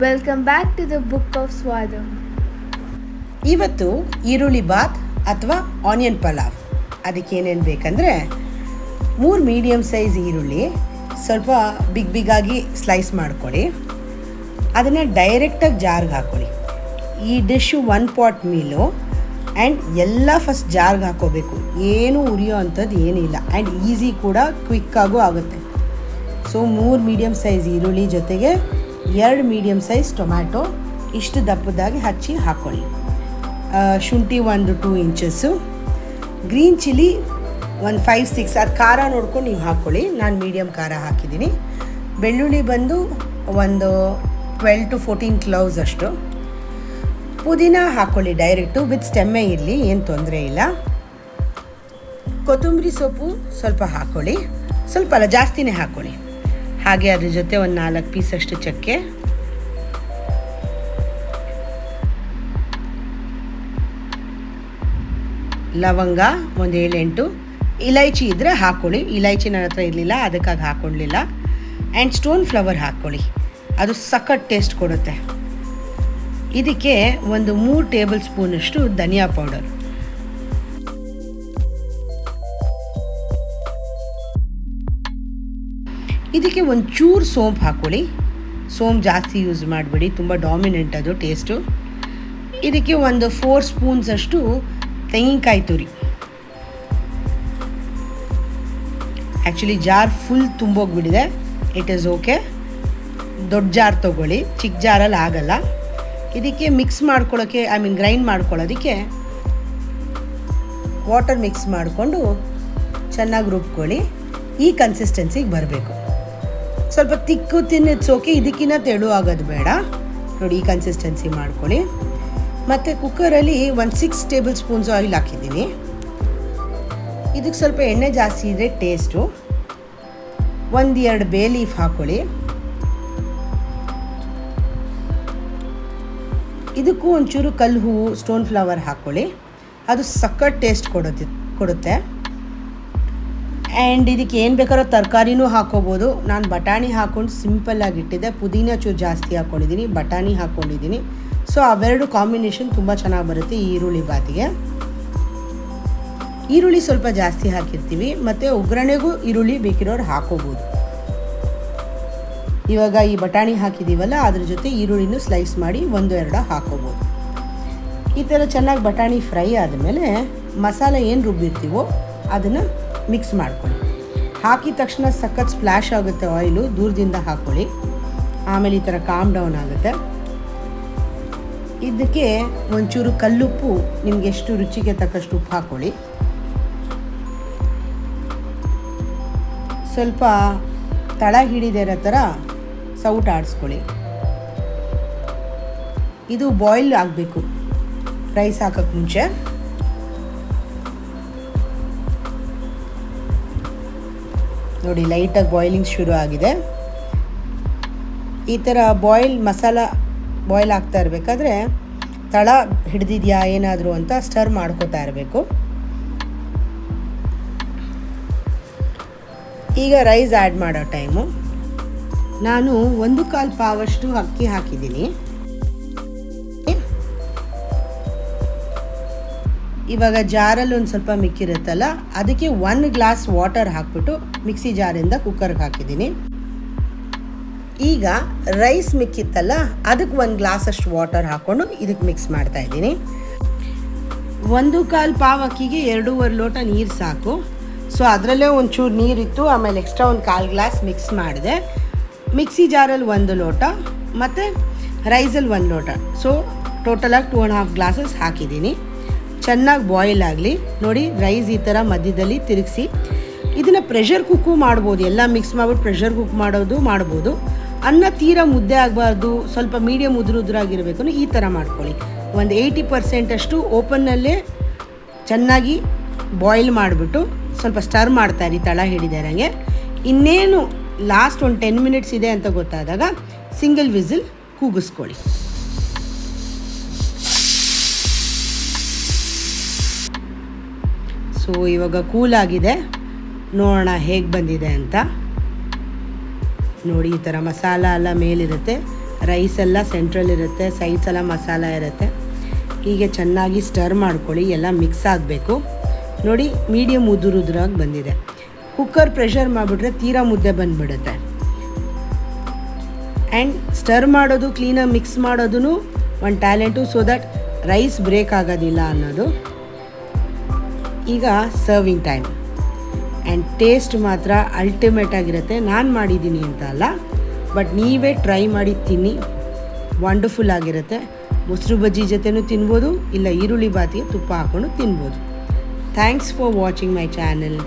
Welcome back to the Book of Swada. ಇವತ್ತು ಈರುಳ್ಳಿ ಬಾತ್ ಅಥವಾ ಆನಿಯನ್ ಪಲಾವ್. ಅದಕ್ಕೆ ಏನೇನು ಬೇಕಂದರೆ 3 ಮೀಡಿಯಮ್ ಸೈಜ್ ಈರುಳ್ಳಿ ಸ್ವಲ್ಪ ಬಿಗ್ಗಾಗಿ ಸ್ಲೈಸ್ ಮಾಡ್ಕೊಳ್ಳಿ. ಅದನ್ನು ಡೈರೆಕ್ಟಾಗಿ ಜಾರ್ಗೆ ಹಾಕ್ಕೊಳ್ಳಿ. ಈ ಡಿಶ್ಶು 1 ಪಾಟ್ ಮೀಲು ಆ್ಯಂಡ್ ಎಲ್ಲ ಫಸ್ಟ್ ಜಾರ್ಗೆ ಹಾಕ್ಕೋಬೇಕು. ಏನು ಉರಿಯೋ ಅಂಥದ್ದು ಏನಿಲ್ಲ ಆ್ಯಂಡ್ ಈಸಿ ಕೂಡ ಕ್ವಿಕ್ಕಾಗೂ ಆಗುತ್ತೆ. ಸೊ 3 ಮೀಡಿಯಮ್ ಸೈಜ್ ಈರುಳ್ಳಿ ಜೊತೆಗೆ 2 ಮೀಡಿಯಮ್ ಸೈಜ್ ಟೊಮ್ಯಾಟೊ ಇಷ್ಟು ದಪ್ಪದಾಗಿ ಹಚ್ಚಿ ಹಾಕ್ಕೊಳ್ಳಿ. ಶುಂಠಿ 1-2 ಇಂಚಸ್ಸು, ಗ್ರೀನ್ ಚಿಲ್ಲಿ 5-6, ಅದು ಖಾರ ನೋಡ್ಕೊಂಡು ನೀವು ಹಾಕ್ಕೊಳ್ಳಿ. ನಾನು ಮೀಡಿಯಮ್ ಖಾರ ಹಾಕಿದ್ದೀನಿ. ಬೆಳ್ಳುಳ್ಳಿ ಬಂದು ಒಂದು 12-14 ಕ್ಲೌಸ್ ಅಷ್ಟು. ಪುದೀನ ಹಾಕ್ಕೊಳ್ಳಿ ಡೈರೆಕ್ಟು, ವಿತ್ ಸ್ಟೆಮ್ಮೆ ಇರಲಿ, ಏನು ತೊಂದರೆ ಇಲ್ಲ. ಕೊತ್ತಂಬರಿ ಸೊಪ್ಪು ಸ್ವಲ್ಪ ಹಾಕ್ಕೊಳ್ಳಿ, ಸ್ವಲ್ಪ ಅಲ್ಲ ಜಾಸ್ತಿನೇ ಹಾಕ್ಕೊಳ್ಳಿ. ಹಾಗೆ ಅದ್ರ ಜೊತೆ ಒಂದು 4 ಪೀಸಷ್ಟು ಚಕ್ಕೆ, ಲವಂಗ ಒಂದು 7-8, ಇಲೈಚಿ ಇದ್ದರೆ ಹಾಕ್ಕೊಳ್ಳಿ. ಇಲೈಚಿ ನನ್ನ ಹತ್ರ ಇರಲಿಲ್ಲ, ಅದಕ್ಕಾಗಿ ಹಾಕ್ಕೊಳ್ಳಿಲ್ಲ. ಆ್ಯಂಡ್ ಸ್ಟೋನ್ ಫ್ಲವರ್ ಹಾಕ್ಕೊಳ್ಳಿ, ಅದು ಸಖತ್ ಟೇಸ್ಟ್ ಕೊಡುತ್ತೆ. ಇದಕ್ಕೆ ಒಂದು 3 ಟೇಬಲ್ ಸ್ಪೂನಷ್ಟು ಧನಿಯಾ ಪೌಡರ್, ಇದಕ್ಕೆ ಒಂದು ಚೂರು ಸೋಂಪು ಹಾಕ್ಕೊಳ್ಳಿ. ಸೋಂಪು ಜಾಸ್ತಿ ಯೂಸ್ ಮಾಡಬೇಡಿ, ತುಂಬ ಡಾಮಿನೆಂಟ್ ಅದು ಟೇಸ್ಟು. ಇದಕ್ಕೆ ಒಂದು 4 ಸ್ಪೂನ್ಸಷ್ಟು ತೆಂಗಿನಕಾಯಿ ತುರಿ. ಆ್ಯಕ್ಚುಲಿ ಜಾರ್ ಫುಲ್ ತುಂಬೋಗಿಬಿಟ್ಟಿದೆ, ಇಟ್ ಈಸ್ ಓಕೆ. ದೊಡ್ಡ ಜಾರ್ ತೊಗೊಳ್ಳಿ, ಚಿಕ್ಕ ಜಾರಲ್ಲಿ ಆಗಲ್ಲ. ಇದಕ್ಕೆ ಮಿಕ್ಸ್ ಮಾಡ್ಕೊಳ್ಳೋಕ್ಕೆ ಗ್ರೈಂಡ್ ಮಾಡ್ಕೊಳ್ಳೋದಕ್ಕೆ ವಾಟರ್ ಮಿಕ್ಸ್ ಮಾಡಿಕೊಂಡು ಚೆನ್ನಾಗಿ ರುಬ್ಕೊಳ್ಳಿ. ಈ ಕನ್ಸಿಸ್ಟೆನ್ಸಿಗೆ ಬರಬೇಕು. ಸ್ವಲ್ಪ ತಿಕ್ಕು ತಿನ್ನೋಕೆ, ಇದಕ್ಕಿಂತ ತೆಳು ಆಗೋದು ಬೇಡ. ನೋಡಿ, ಈ ಕನ್ಸಿಸ್ಟೆನ್ಸಿ ಮಾಡ್ಕೊಳ್ಳಿ. ಮತ್ತು ಕುಕ್ಕರಲ್ಲಿ ಒಂದು 6 ಟೇಬಲ್ ಸ್ಪೂನ್ಸ್ ಆಯಿಲ್ ಹಾಕಿದ್ದೀನಿ. ಇದಕ್ಕೆ ಸ್ವಲ್ಪ ಎಣ್ಣೆ ಜಾಸ್ತಿ ಇದ್ದರೆ ಟೇಸ್ಟು. 1-2 ಬೇ ಲೀಫ್ ಹಾಕ್ಕೊಳ್ಳಿ. ಇದಕ್ಕೂ ಒಂಚೂರು ಕಲ್ಲು ಹೂವು, ಸ್ಟೋನ್ ಫ್ಲವರ್ ಹಾಕ್ಕೊಳ್ಳಿ, ಅದು ಸಖತ್ ಟೇಸ್ಟ್ ಕೊಡುತ್ತೆ. ಆ್ಯಂಡ್ ಇದಕ್ಕೆ ಏನು ಬೇಕಾದ್ರೂ ತರಕಾರಿನೂ ಹಾಕ್ಕೋಬೋದು. ನಾನು ಬಟಾಣಿ ಹಾಕ್ಕೊಂಡು ಸಿಂಪಲ್ಲಾಗಿ ಇಟ್ಟಿದ್ದೆ. ಪುದೀನ ಚೂರು ಜಾಸ್ತಿ ಹಾಕ್ಕೊಂಡಿದ್ದೀನಿ, ಬಟಾಣಿ ಹಾಕ್ಕೊಂಡಿದ್ದೀನಿ. ಸೊ ಅವೆರಡು ಕಾಂಬಿನೇಷನ್ ತುಂಬ ಚೆನ್ನಾಗಿ ಬರುತ್ತೆ ಈ ಈರುಳ್ಳಿ ಬಾತಿಗೆ. ಈರುಳ್ಳಿ ಸ್ವಲ್ಪ ಜಾಸ್ತಿ ಹಾಕಿರ್ತೀವಿ, ಮತ್ತು ಒಗ್ಗರಣೆಗೂ ಈರುಳ್ಳಿ ಬೇಕಿರೋರು ಹಾಕೋಬೋದು. ಇವಾಗ ಈ ಬಟಾಣಿ ಹಾಕಿದ್ದೀವಲ್ಲ, ಅದ್ರ ಜೊತೆ ಈರುಳ್ಳಿನೂ ಸ್ಲೈಸ್ ಮಾಡಿ 1-2 ಹಾಕೋಬೋದು. ಈ ಥರ ಚೆನ್ನಾಗಿ ಬಟಾಣಿ ಫ್ರೈ ಆದಮೇಲೆ ಮಸಾಲೆ ಏನು ರುಬ್ಬಿರ್ತೀವೋ ಅದನ್ನು ಮಿಕ್ಸ್ ಮಾಡ್ಕೊಳ್ಳಿ. ಹಾಕಿದ ತಕ್ಷಣ ಸಖತ್ ಸ್ಪ್ಲ್ಯಾಶ್ ಆಗುತ್ತೆ ಆಯಿಲು, ದೂರದಿಂದ ಹಾಕ್ಕೊಳ್ಳಿ. ಆಮೇಲೆ ಈ ಥರ ಕಾಮ್ ಡೌನ್ ಆಗುತ್ತೆ. ಇದಕ್ಕೆ ಒಂಚೂರು ಕಲ್ಲುಪ್ಪು, ನಿಮ್ಗೆ ಎಷ್ಟು ರುಚಿಗೆ ತಕ್ಕಷ್ಟು ಉಪ್ಪು ಹಾಕ್ಕೊಳ್ಳಿ. ಸ್ವಲ್ಪ ತಳ ಹಿಡಿದಿರೋ ಥರ ಸೌಟ್ ಆಡಿಸ್ಕೊಳ್ಳಿ. ಇದು ಬಾಯ್ಲ್ ಆಗಬೇಕು ರೈಸ್ ಹಾಕೋಕ್ಕೆ ಮುಂಚೆ. ನೋಡಿ, ಲೈಟಾಗಿ ಬಾಯ್ಲಿಂಗ್ ಶುರು ಆಗಿದೆ. ಈ ಥರ ಮಸಾಲ ಬಾಯ್ಲ್ ಆಗ್ತಾ ಇರಬೇಕಾದ್ರೆ ತಳ ಹಿಡ್ದಿದೆಯಾ ಏನಾದರೂ ಅಂತ ಸ್ಟರ್ ಮಾಡ್ಕೋತಾ ಇರಬೇಕು. ಈಗ ರೈಸ್ ಆ್ಯಡ್ ಮಾಡೋ ಟೈಮು. ನಾನು 1/4 ಪಾವಷ್ಟು ಅಕ್ಕಿ ಹಾಕಿದ್ದೀನಿ. ಇವಾಗ ಜಾರಲ್ಲಿ ಒಂದು ಸ್ವಲ್ಪ ಮಿಕ್ಕಿರುತ್ತಲ್ಲ, ಅದಕ್ಕೆ 1 ಗ್ಲಾಸ್ ವಾಟರ್ ಹಾಕ್ಬಿಟ್ಟು ಮಿಕ್ಸಿ ಜಾರಿಂದ ಕುಕ್ಕರ್ಗೆ ಹಾಕಿದ್ದೀನಿ. ಈಗ ರೈಸ್ ಮಿಕ್ಕಿತ್ತಲ್ಲ, ಅದಕ್ಕೆ 1 ಗ್ಲಾಸಷ್ಟು ವಾಟರ್ ಹಾಕ್ಕೊಂಡು ಇದಕ್ಕೆ ಮಿಕ್ಸ್ ಮಾಡ್ತಾಯಿದ್ದೀನಿ. 1/4 ಪಾವ್ ಅಕ್ಕಿಗೆ 2.5 ಲೋಟ ನೀರು ಸಾಕು. ಸೊ ಅದರಲ್ಲೇ ಒಂಚೂರು ನೀರಿತ್ತು, ಆಮೇಲೆ ಎಕ್ಸ್ಟ್ರಾ 1/4 ಗ್ಲಾಸ್ ಮಿಕ್ಸ್ ಮಾಡಿದೆ. ಮಿಕ್ಸಿ ಜಾರಲ್ಲಿ 1 ಲೋಟ ಮತ್ತು ರೈಸಲ್ಲಿ 1 ಲೋಟ, ಸೊ ಟೋಟಲಾಗಿ 2.5 ಗ್ಲಾಸಸ್ ಹಾಕಿದ್ದೀನಿ. ಚೆನ್ನಾಗಿ ಬಾಯ್ಲ್ ಆಗಲಿ. ನೋಡಿ, ರೈಸ್ ಈ ಥರ ಮಧ್ಯದಲ್ಲಿ ತಿರುಗಿಸಿ. ಇದನ್ನು ಪ್ರೆಷರ್ ಕುಕ್ಕು ಮಾಡ್ಬೋದು, ಎಲ್ಲ ಮಿಕ್ಸ್ ಮಾಡಿಬಿಟ್ಟು ಪ್ರೆಷರ್ ಕುಕ್ ಮಾಡ್ಬೋದು. ಅನ್ನ ತೀರಾ ಮುದ್ದೆ ಆಗಬಾರ್ದು, ಸ್ವಲ್ಪ ಮೀಡಿಯಮ್ ಉದುರಾಗಿರಬೇಕು, ಈ ಥರ ಮಾಡ್ಕೊಳ್ಳಿ. ಒಂದು 80% ಅಷ್ಟು ಓಪನ್ನಲ್ಲೇ ಚೆನ್ನಾಗಿ ಬಾಯ್ಲ್ ಮಾಡಿಬಿಟ್ಟು ಸ್ವಲ್ಪ ಸ್ಟರ್ ಮಾಡ್ತಾಯಿರಿ, ತಳ ಹಿಡಿದಾರಂಗೆ. ಇನ್ನೇನು ಲಾಸ್ಟ್ ಒಂದು 10 ಮಿನಿಟ್ಸ್ ಇದೆ ಅಂತ ಗೊತ್ತಾದಾಗ ಸಿಂಗಲ್ ವಿಸಿಲ್ ಕೂಗಿಸ್ಕೊಳ್ಳಿ. ಸೊ ಇವಾಗ ಕೂಲಾಗಿದೆ, ನೋಡೋಣ ಹೇಗೆ ಬಂದಿದೆ ಅಂತ. ನೋಡಿ, ಈ ಥರ ಮಸಾಲ ಎಲ್ಲ ಮೇಲಿರುತ್ತೆ, ರೈಸ್ ಎಲ್ಲ ಸೆಂಟ್ರಲ್ ಇರುತ್ತೆ, ಸೈಡ್ಸ್ ಎಲ್ಲ ಮಸಾಲ ಇರುತ್ತೆ. ಹೀಗೆ ಚೆನ್ನಾಗಿ ಸ್ಟರ್ ಮಾಡ್ಕೊಳ್ಳಿ, ಎಲ್ಲ ಮಿಕ್ಸ್ ಆಗಬೇಕು. ನೋಡಿ ಮೀಡಿಯಮ್ ಉದುರಾಗಿ ಬಂದಿದೆ. ಕುಕ್ಕರ್ ಪ್ರೆಷರ್ ಮಾಡಿಬಿಟ್ರೆ ತೀರಾ ಮುದ್ದೆ ಬಂದುಬಿಡುತ್ತೆ. ಆ್ಯಂಡ್ ಸ್ಟರ್ ಮಾಡೋದು, ಕ್ಲೀನಾಗಿ ಮಿಕ್ಸ್ ಮಾಡೋದು ಒಂದು talent, so that rice break ಆಗೋದಿಲ್ಲ ಅನ್ನೋದು. ಈಗ ಸರ್ವಿಂಗ್ ಟೈಮ್. ಆ್ಯಂಡ್ ಟೇಸ್ಟ್ ಮಾತ್ರ ಅಲ್ಟಿಮೇಟ್ ಆಗಿರುತ್ತೆ. ನಾನು ಮಾಡಿದ್ದೀನಿ ಅಂತ ಅಲ್ಲ, ಬಟ್ ನೀವೇ ಟ್ರೈ ಮಾಡಿ ತಿನ್ನಿ, ವಂಡರ್ಫುಲ್ ಆಗಿರುತ್ತೆ. ಮೊಸರು ಬಜ್ಜಿ ಜೊತೆನೂ ತಿನ್ಬೋದು, ಇಲ್ಲ ಈರುಳ್ಳಿ ಬಾತಿಗೆ ತುಪ್ಪ ಹಾಕ್ಕೊಂಡು ತಿನ್ಬೋದು. Thanks for watching my channel.